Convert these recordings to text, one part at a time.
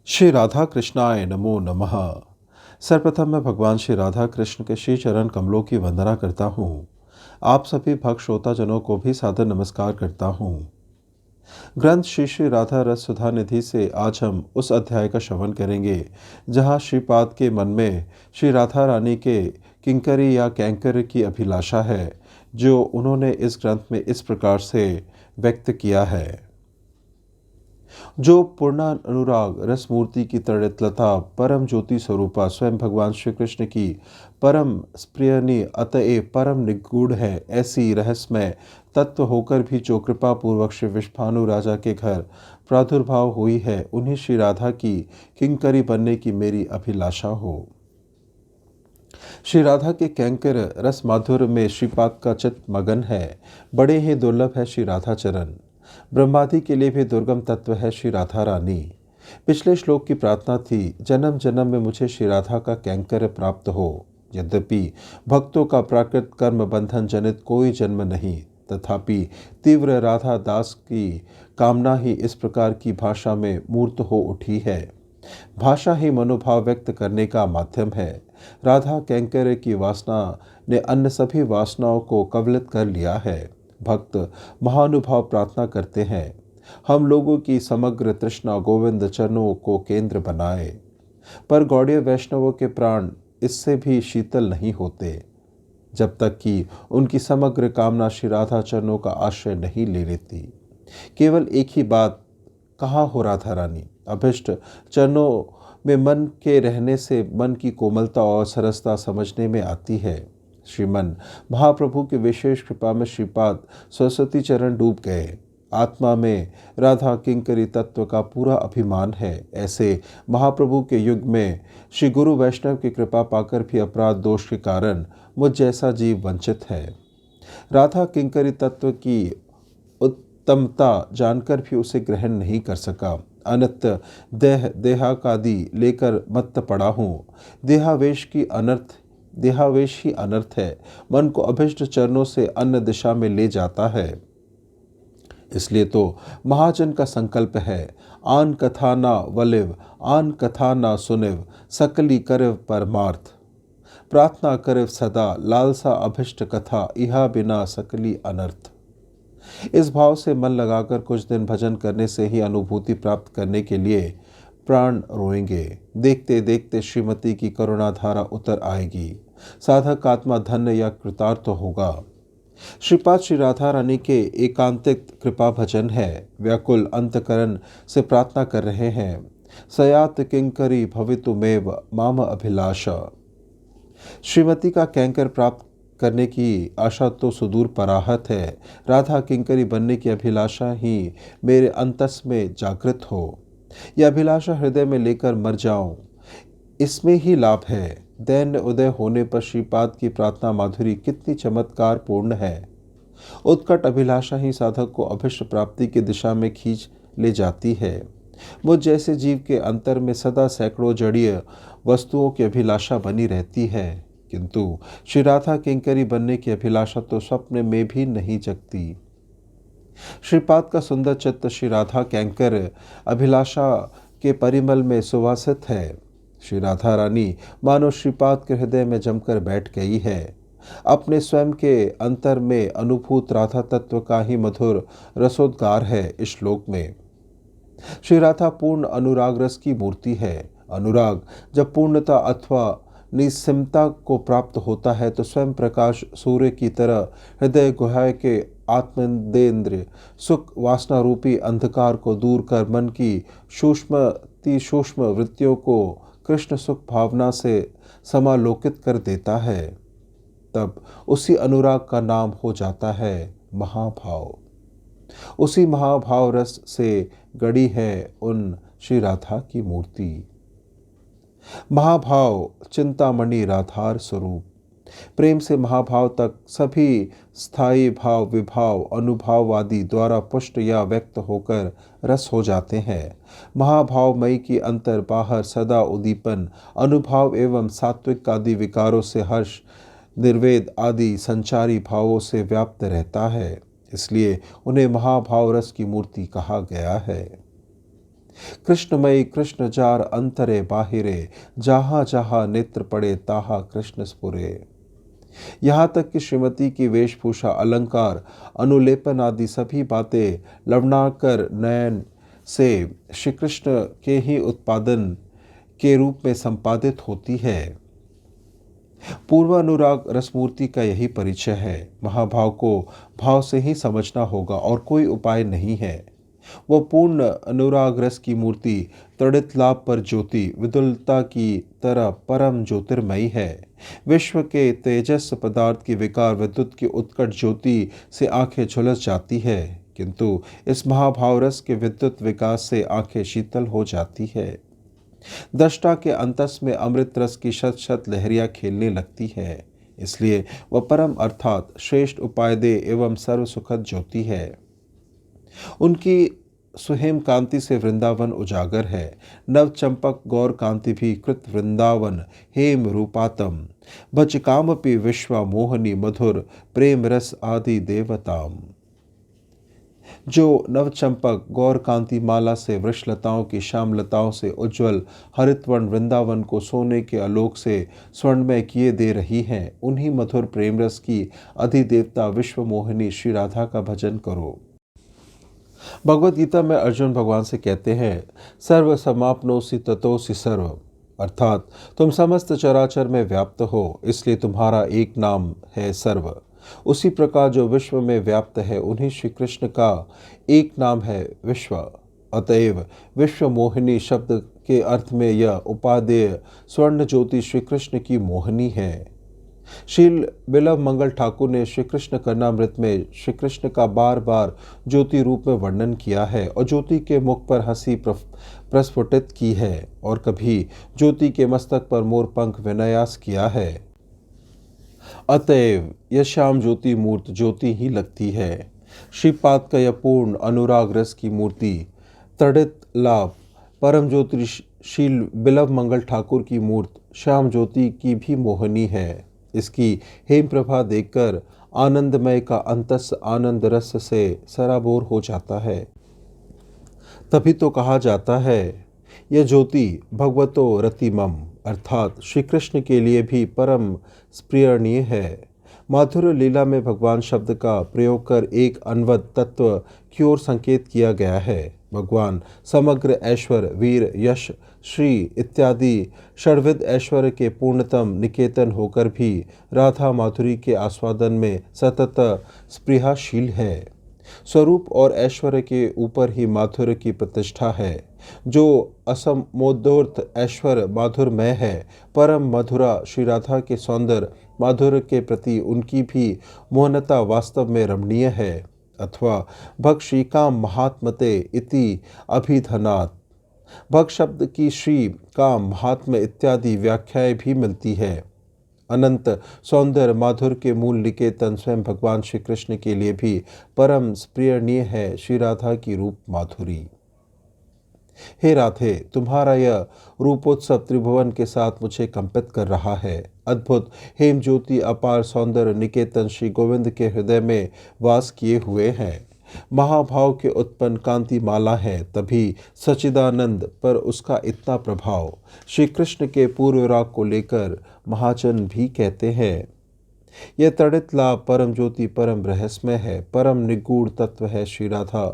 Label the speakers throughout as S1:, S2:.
S1: श्री राधा कृष्णाय नमो नमः। सर्वप्रथम मैं भगवान श्री राधा कृष्ण के श्री चरण कमलों की वंदना करता हूँ। आप सभी भक्त श्रोताजनों को भी सादर नमस्कार करता हूँ। ग्रंथ श्री श्री राधा रस सुधा निधि से आज हम उस अध्याय का श्रवण करेंगे जहाँ श्रीपाद के मन में श्री राधा रानी के किंकरी या कैंकर की अभिलाषा है, जो उन्होंने इस ग्रंथ में इस प्रकार से व्यक्त किया है। जो पूर्णानुराग रसमूर्ति की तड़ितलता परम ज्योति स्वरूपा स्वयं भगवान श्री कृष्ण की परम प्रियनी अतएव परम निगूढ़ है, ऐसी रहस्यमय तत्व होकर भी जो कृपा पूर्वक श्री विश्वानु राजा के घर प्रादुर्भाव हुई है, उन्हीं श्री राधा की किंकरी बनने की मेरी अभिलाषा हो। श्री राधा के कैंकर रस माधुर्य में श्रीपाद का चित्त मगन है। बड़े ही दुर्लभ है श्री राधा चरण। ब्रह्मादि के लिए भी दुर्गम तत्व है श्री राधा रानी। पिछले श्लोक की प्रार्थना थी, जन्म जन्म में मुझे श्री राधा का कैंकर प्राप्त हो। यद्यपि भक्तों का प्राकृत कर्म बंधन जनित कोई जन्म नहीं, तथापि तीव्र राधा दास की कामना ही इस प्रकार की भाषा में मूर्त हो उठी है। भाषा ही मनोभाव व्यक्त करने का माध्यम है। राधा कैंकर की वासना ने अन्य सभी वासनाओं को कवलित कर लिया है। भक्त महानुभाव प्रार्थना करते हैं, हम लोगों की समग्र तृष्णा गोविंद चरणों को केंद्र बनाए। पर गौड़ीय वैष्णवों के प्राण इससे भी शीतल नहीं होते, जब तक कि उनकी समग्र कामना श्री राधा चरणों का आश्रय नहीं ले लेती। केवल एक ही बात, कहाँ हो राधा रानी? अभिष्ट चरणों में मन के रहने से मन की कोमलता और सरसता समझने में आती है। श्रीमन महाप्रभु की विशेष कृपा में श्रीपाद सरस्वती चरण डूब गए। आत्मा में राधा किंकरी तत्व का पूरा अभिमान है। ऐसे महाप्रभु के युग में श्री गुरु वैष्णव की कृपा पाकर भी अपराध दोष के कारण मुझ जैसा जीव वंचित है। राधा किंकरी तत्व की उत्तमता जानकर भी उसे ग्रहण नहीं कर सका। अनित्य देहाकादि लेकर मत्त पड़ा हूँ। देहावेश ही अनर्थ है। मन को अभिष्ट चरणों से अन्य दिशा में ले जाता है। इसलिए तो महाजन का संकल्प है, आन कथा ना वलिव, आन कथा ना सुनिव, सकली करव परमार्थ। प्रार्थना करव सदा, लालसा अभिष्ट कथा, इहा बिना सकली अनर्थ। इस भाव से मन लगाकर कुछ दिन भजन करने से ही अनुभूति प्राप्त करने के लिए प्राण रोएंगे। देखते देखते श्रीमती की करुणाधारा उतर आएगी। साधक आत्मा धन्य या कृतार्थ होगा। श्रीपाद श्री राधा रानी के एकांतिक कृपा भजन है। व्याकुल अंतकरण से प्रार्थना कर रहे हैं, सयात किंकरी भवितुमेव माम अभिलाषा। श्रीमती का कैंकर प्राप्त करने की आशा तो सुदूर पराहत है, राधा किंकरी बनने की अभिलाषा ही मेरे अंतस में जागृत हो। यह अभिलाषा हृदय में लेकर मर जाऊं, इसमें ही लाभ है। दैन्य उदय होने पर श्रीपाद की प्रार्थना माधुरी कितनी चमत्कार पूर्ण है। उत्कट अभिलाषा ही साधक को अभिष्ट प्राप्ति की दिशा में खींच ले जाती है। मुझ जैसे जीव के अंतर में सदा सैकड़ों जड़ीय वस्तुओं की अभिलाषा बनी रहती है, किंतु श्री राधा किंकरी बनने की अभिलाषा तो स्वप्न में भी नहीं जगती। श्रीपाद का सुंदर चित्त श्री राधा कैंकर अभिलाषा के परिमल में सुवासित है। श्री राधा रानी मानो श्रीपाद के हृदय में जमकर बैठ गई है। अपने स्वयं के अंतर में अनुभूत राधा तत्व का ही मधुर रसोद्गार है इस श्लोक में। श्री राधा पूर्ण अनुराग रस की मूर्ति है। अनुराग जब पूर्णता अथवा निस्सीमता को प्राप्त होता है तो स्वयं प्रकाश सूर्य की तरह हृदय गुहा के आत्मदेंद्र सुख वासना रूपी अंधकार को दूर कर मन की सूक्ष्म वृत्तियों को कृष्ण सुख भावना से समालोकित कर देता है। तब उसी अनुराग का नाम हो जाता है महाभाव। उसी महाभाव रस से गढ़ी है उन श्री राधा की मूर्ति। महाभाव चिंतामणि राधार स्वरूप। प्रेम से महाभाव तक सभी स्थायी भाव विभाव अनुभाववादी द्वारा पुष्ट या व्यक्त होकर रस हो जाते हैं। महाभावमयी की अंतर बाहर सदा उद्दीपन अनुभाव एवं सात्विक आदि विकारों से हर्ष निर्वेद आदि संचारी भावों से व्याप्त रहता है। इसलिए उन्हें महाभाव रस की मूर्ति कहा गया है। कृष्णमयी कृष्ण जार अंतरे बाहिरे, जहाँ जहाँ नेत्र पड़े ताहा कृष्ण स्फुरे। यहाँ तक कि श्रीमती की वेशभूषा, अलंकार, अनुलेपन आदि सभी बातें लवणाकर नयन से श्री कृष्ण के ही उत्पादन के रूप में संपादित होती है। पूर्वानुराग रसमूर्ति का यही परिचय है। महाभाव को भाव से ही समझना होगा और कोई उपाय नहीं है। वह पूर्ण अनुराग रस की मूर्ति, तड़ित लाभ पर ज्योति, विदुलता की तरह परम ज्योतिर्मयी है। विश्व के तेजस पदार्थ की विकार विद्युत की उत्कट ज्योति से आंखें झुलस जाती है, किंतु इस महाभाव रस के विद्युत विकास से आंखें शीतल हो जाती है। दृष्टा के अंतस में अमृत रस की शत शत लहरियां खेलने लगती है। इसलिए वह परम अर्थात श्रेष्ठ उपायदे एवं सर्व सुखद ज्योति है। उनकी सुहेम कांति से वृंदावन उजागर है। नव चंपक गौर कांति भी कृत वृंदावन हेम रूपातम, भज कामपि विश्वा मोहनी मधुर प्रेम रस आदि देवताम। जो नवचंपक गौर कांति माला से वृक्षलताओं की श्यामलताओं से उज्ज्वल हरितवर्ण वृंदावन को सोने के आलोक से स्वर्णमय किए दे रही हैं, उन्हीं मधुर प्रेमरस की अधिदेवता विश्व मोहिनी श्री राधा का भजन करो। भगवत गीता में अर्जुन भगवान से कहते हैं, सर्व समाप्नोसि ततोसि सर्व, अर्थात तुम समस्त चराचर में व्याप्त हो, इसलिए तुम्हारा एक नाम है सर्व। उसी प्रकार जो विश्व में व्याप्त है, उन्हीं श्री कृष्ण का एक नाम है विश्व। अतएव विश्व मोहिनी शब्द के अर्थ में यह उपादेय स्वर्ण ज्योति श्री कृष्ण की मोहिनी है। श्रील बिलव मंगल ठाकुर ने श्री कृष्ण कर्णामृत में श्री कृष्ण का बार बार ज्योति रूप में वर्णन किया है और ज्योति के मुख पर हंसी प्रस्फुटित की है और कभी ज्योति के मस्तक पर मोरपंख विन्यास किया है। अतएव यह श्याम ज्योति मूर्त ज्योति ही लगती है। श्रीपाद का यह पूर्ण अनुराग रस की मूर्ति तड़ित लाभ परम ज्योतिशील बिलव मंगल ठाकुर की मूर्त श्याम ज्योति की भी मोहनी है। इसकी हेम प्रभा देखकर आनंदमय का अंतस आनंद रस से सराबोर हो जाता है। तभी तो कहा जाता है, यह ज्योति भगवतो रतिमम, अर्थात श्री कृष्ण के लिए भी परम स्प्रियणीय है। माधुर्य लीला में भगवान शब्द का प्रयोग कर एक अनवद तत्व की ओर संकेत किया गया है। भगवान समग्र ऐश्वर्य, वीर, यश, श्री इत्यादि षड्विध ऐश्वर्य के पूर्णतम निकेतन होकर भी राधा माधुरी के आस्वादन में सतत स्पृहाशील है। स्वरूप और ऐश्वर्य के ऊपर ही माधुर्य की प्रतिष्ठा है। जो असमोद्धूर्त ऐश्वर्य माधुर्यमय है, परम मधुरा श्री राधा के सौंदर्य माधुर्य के प्रति उनकी भी मोहनता वास्तव में रमणीय है। अथवा भक्त श्रीकाम महात्मते इति अभिधनात्, भक्त शब्द की श्री काम महात्म्य इत्यादि व्याख्याएं भी मिलती है। अनंत सौंदर्य माधुर्य के मूल निकेतन स्वयं भगवान श्री कृष्ण के लिए भी परम स्प्रियणीय है श्री राधा की रूप माधुरी। हे राधे, तुम्हारा यह रूपोत्सव त्रिभुवन के साथ मुझे कंपित कर रहा है। अद्भुत हेम ज्योति अपार सौंदर्य निकेतन श्री गोविंद के हृदय में वास किए हुए हैं। महाभाव के उत्पन्न कांति माला है, तभी सच्चिदानंद पर उसका इतना प्रभाव। श्री कृष्ण के पूर्व राग को लेकर महाजन भी कहते हैं, यह तड़ित लाभ परम ज्योति परम रहस्यमय है, परम निगूढ़ तत्व है श्री राधा।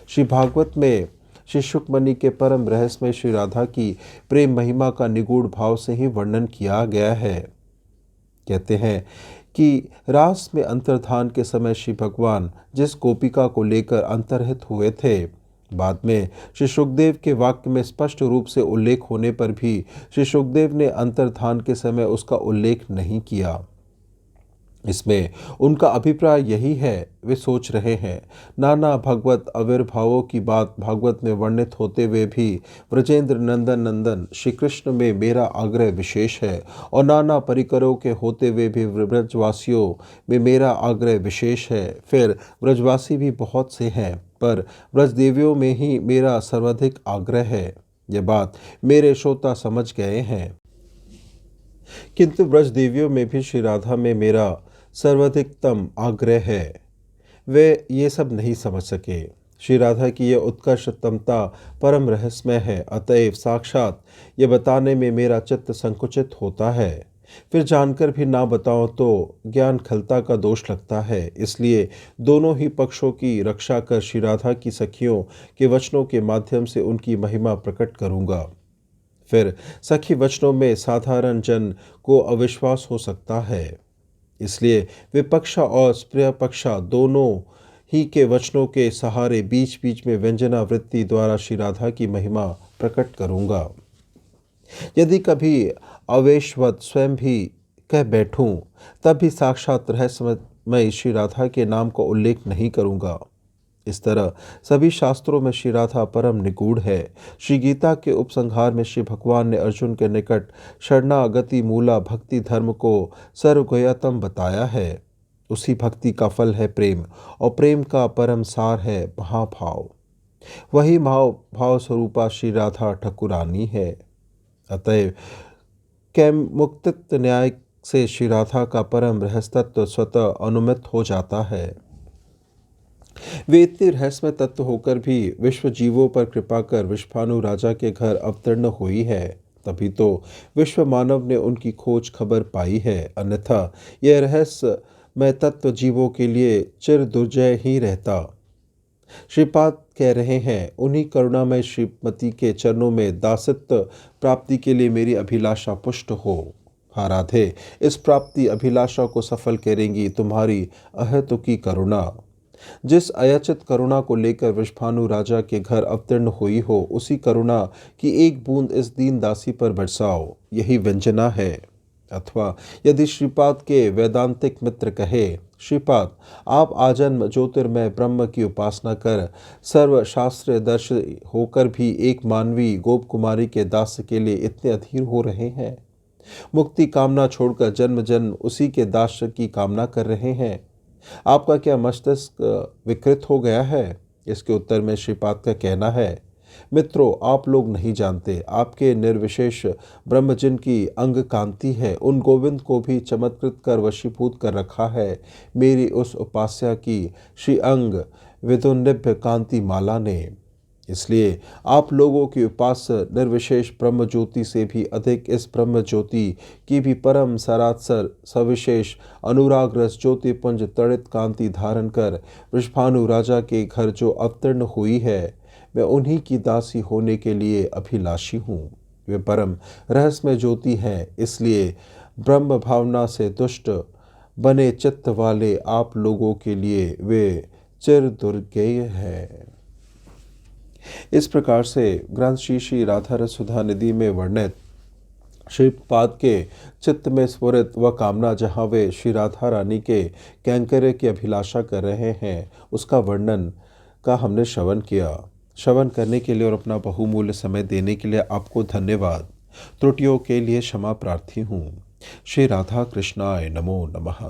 S1: श्री भागवत में श्री शुकमणि के परम रहस्यमय श्री राधा की प्रेम महिमा का निगूढ़ भाव से ही वर्णन किया गया है। कहते हैं कि रास में अंतर्धान के समय श्री भगवान जिस गोपिका को लेकर अंतर्हित हुए थे, बाद में श्री सुखदेव के वाक्य में स्पष्ट रूप से उल्लेख होने पर भी श्री सुखदेव ने अंतर्धान के समय उसका उल्लेख नहीं किया। इसमें उनका अभिप्राय यही है, वे सोच रहे हैं, नाना भगवत आविर्भावों की बात भागवत में वर्णित होते हुए भी ब्रजेंद्र नंदन नंदन श्री कृष्ण में मेरा आग्रह विशेष है, और नाना परिकरों के होते हुए भी ब्रजवासियों में मेरा आग्रह विशेष है। फिर ब्रजवासी भी बहुत से हैं, पर ब्रजदेवियों में ही मेरा सर्वाधिक आग्रह है। यह बात मेरे श्रोता समझ गए हैं, किंतु ब्रजदेवियों में भी श्री राधा में मेरा सर्वाधिकतम आग्रह है। वे ये सब नहीं समझ सके। श्री राधा की यह उत्कर्षतमता परम रहस्यमय है, अतएव साक्षात ये बताने में मेरा चित्त संकुचित होता है। फिर जानकर भी ना बताओ तो ज्ञान खलता का दोष लगता है। इसलिए दोनों ही पक्षों की रक्षा कर श्री राधा की सखियों के वचनों के माध्यम से उनकी महिमा प्रकट करूँगा। फिर सखी वचनों में साधारण जन को अविश्वास हो सकता है। इसलिए विपक्षा और स्प्रिय पक्षा दोनों ही के वचनों के सहारे बीच बीच में व्यंजनावृत्ति द्वारा श्री राधा की महिमा प्रकट करूँगा। यदि कभी अवेशवत स्वयं भी कह बैठूं, तब भी साक्षात रहस्यमय श्री राधा के नाम का उल्लेख नहीं करूँगा। इस तरह सभी शास्त्रों में श्री राधा परम निगूढ़ है। श्री गीता के उपसंहार में श्री भगवान ने अर्जुन के निकट शरणागति मूला भक्ति धर्म को सर्वगोह्यतम बताया है। उसी भक्ति का फल है प्रेम, और प्रेम का परम सार है महाभाव। वही भाव स्वरूपा श्री राधा ठाकुरानी है। अतएव कैम मुक्तित्व न्याय से श्री राधा का परम रहस्यत्व स्वतः अनुमित हो जाता है। वे इतने रहस्यमय तत्व होकर भी विश्व जीवों पर कृपा कर विश्वानु राजा के घर अवतीर्ण हुई है, तभी तो विश्व मानव ने उनकी खोज खबर पाई है। अन्यथा यह रहस्यमय तत्व जीवों के लिए चिर दुर्जय ही रहता। श्रीपाद कह रहे हैं, उन्हीं करुणामय श्रीमती के चरणों में दासत्व प्राप्ति के लिए मेरी अभिलाषा पुष्ट हो। हाँ राधे, इस प्राप्ति अभिलाषा को सफल करेंगी तुम्हारी अहेतुकी करुणा। जिस अयाचित करुणा को लेकर विश्वानु राजा के घर अवतीर्ण हुई हो, उसी करुणा की एक बूंद इस दीन दासी पर बरसाओ, यही व्यंजना है। अथवा यदि श्रीपाद के वैदांतिक मित्र कहे, श्रीपाद आप आजन्म ज्योतिर्मय ब्रह्म की उपासना कर सर्वशास्त्रदर्शी होकर भी एक मानवी गोप कुमारी के दास के लिए इतने अधीर हो रहे हैं, मुक्ति कामना छोड़कर जन्म जन्म उसी के दास की कामना कर रहे हैं, आपका क्या मस्तिष्क विकृत हो गया है? इसके उत्तर में श्रीपाद का कहना है, मित्रों आप लोग नहीं जानते, आपके निर्विशेष ब्रह्म जिन की अंग कांति है, उन गोविंद को भी चमत्कृत कर वशीभूत कर रखा है मेरी उस उपास्या की श्री अंग विदुन्निभ्य कांति माला ने। इसलिए आप लोगों की उपास्य निर्विशेष ब्रह्म ज्योति से भी अधिक इस ब्रह्म ज्योति की भी परम सरात्सर सविशेष अनुराग रस ज्योति पुंज तड़ित कांति धारण कर वृषभानु राजा के घर जो अवतीर्ण हुई है, मैं उन्हीं की दासी होने के लिए अभिलाषी हूँ। वे परम रहस्यमय ज्योति हैं, इसलिए ब्रह्म भावना से दुष्ट बने चित्त वाले आप लोगों के लिए वे चिर दुर्गेय है। इस प्रकार से ग्रंथ श्री राधा रस सुधा निधि में वर्णित श्रीपाद के चित्त में स्फुरित व कामना जहाँ वे श्री राधा रानी के कैंकर्य की अभिलाषा कर रहे हैं, उसका वर्णन का हमने श्रवण किया। श्रवण करने के लिए और अपना बहुमूल्य समय देने के लिए आपको धन्यवाद। त्रुटियों के लिए क्षमा प्रार्थी हूँ। श्री राधा कृष्णाय नमो नमः।